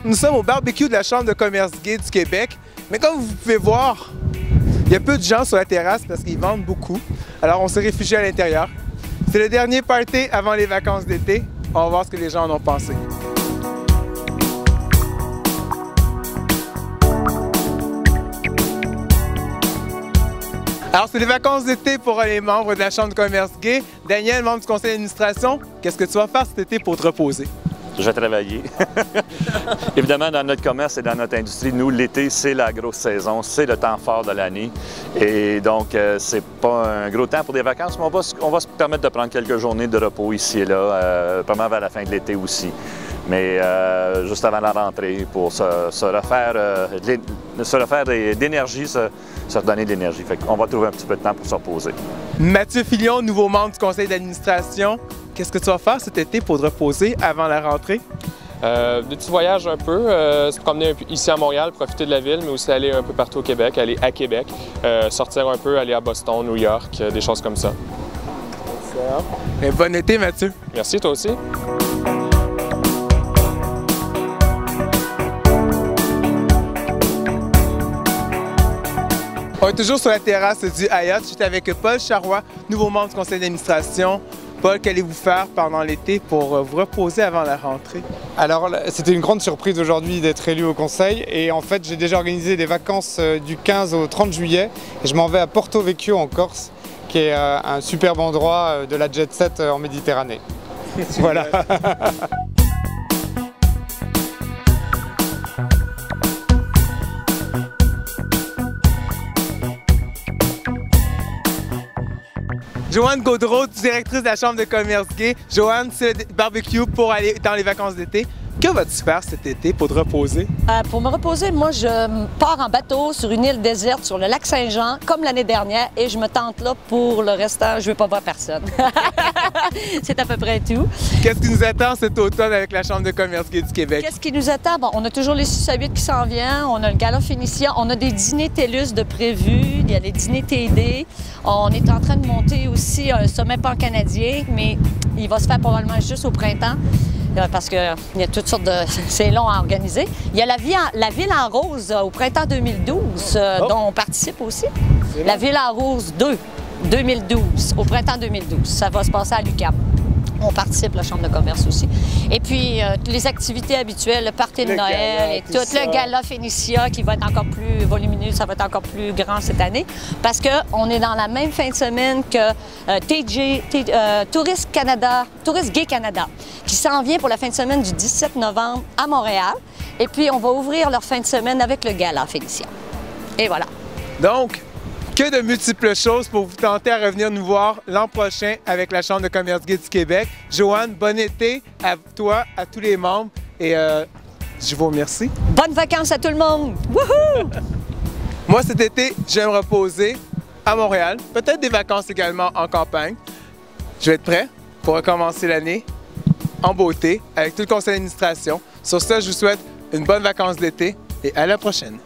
nous sommes au barbecue de la Chambre de commerce gay du Québec. Mais comme vous pouvez voir, il y a peu de gens sur la terrasse parce qu'ils vendent beaucoup. Alors on s'est réfugié à l'intérieur. C'est le dernier party avant les vacances d'été. On va voir ce que les gens en ont pensé. Alors, c'est les vacances d'été pour les membres de la Chambre de commerce gay. Daniel, membre du conseil d'administration, qu'est-ce que tu vas faire cet été pour te reposer? Je vais travailler. Évidemment, dans notre commerce et dans notre industrie, nous, l'été, c'est la grosse saison, c'est le temps fort de l'année. Et donc, c'est pas un gros temps pour des vacances, mais on va se permettre de prendre quelques journées de repos ici et là, probablement vers la fin de l'été aussi. Mais juste avant la rentrée, pour se refaire d'énergie, se redonner de l'énergie. Fait qu'on va trouver un petit peu de temps pour se reposer. Mathieu Filion, nouveau membre du conseil d'administration. Qu'est-ce que tu vas faire cet été pour te reposer avant la rentrée? Des petits voyages un peu, se promener ici à Montréal, profiter de la ville, mais aussi aller un peu partout au Québec, aller à Québec, sortir un peu, aller à Boston, New York, des choses comme ça. Et bon été, Mathieu! Merci, toi aussi! On est toujours sur la terrasse du Hyatt. Je suis avec Paul Charrois, nouveau membre du conseil d'administration. Paul, qu'allez-vous faire pendant l'été pour vous reposer avant la rentrée? Alors, c'était une grande surprise aujourd'hui d'être élu au conseil et en fait, j'ai déjà organisé des vacances du 15 au 30 juillet et je m'en vais à Porto Vecchio en Corse, qui est un superbe endroit de la jet set en Méditerranée. Voilà. Joanne Gaudreau, directrice de la Chambre de commerce gay. Joanne, c'est le barbecue pour aller dans les vacances d'été. Que vas-tu faire cet été pour te reposer? Pour me reposer, moi, je pars en bateau sur une île déserte sur le lac Saint-Jean, comme l'année dernière, et je me tente là pour le restant. Je ne vais pas voir personne. C'est à peu près tout. Qu'est-ce qui nous attend cet automne avec la Chambre de commerce gay du Québec? Qu'est-ce qui nous attend? Bon, on a toujours les 6 à 8 qui s'en viennent. On a le gala Phénicia. On a des dîners TELUS de prévus. Il y a les dîners TD. On est en train de monter aussi un sommet pan-canadien, mais il va se faire probablement juste au printemps. Parce qu'il y a toutes sortes de... c'est long à organiser. Il y a la Ville en Rose au printemps 2012, dont on participe aussi. La Ville en Rose 2, 2012, au printemps 2012. Ça va se passer à l'UQAM. On participe, la Chambre de commerce aussi. Et puis, les activités habituelles, le party de Noël et tout. Le gala Phénicia qui va être encore plus volumineux, ça va être encore plus grand cette année. Parce qu'on est dans la même fin de semaine que Tourist Gay Canada, qui s'en vient pour la fin de semaine du 17 novembre à Montréal. Et puis, on va ouvrir leur fin de semaine avec le gala Phénicia. Et voilà. Donc, que de multiples choses pour vous tenter à revenir nous voir l'an prochain avec la Chambre de commerce gay du Québec. Joanne, bon été à toi, à tous les membres et je vous remercie. Bonnes vacances à tout le monde! Wouhou! Moi, cet été, je vais me reposer à Montréal, peut-être des vacances également en campagne. Je vais être prêt pour recommencer l'année en beauté avec tout le conseil d'administration. Sur ce, je vous souhaite une bonne vacance d'été et à la prochaine.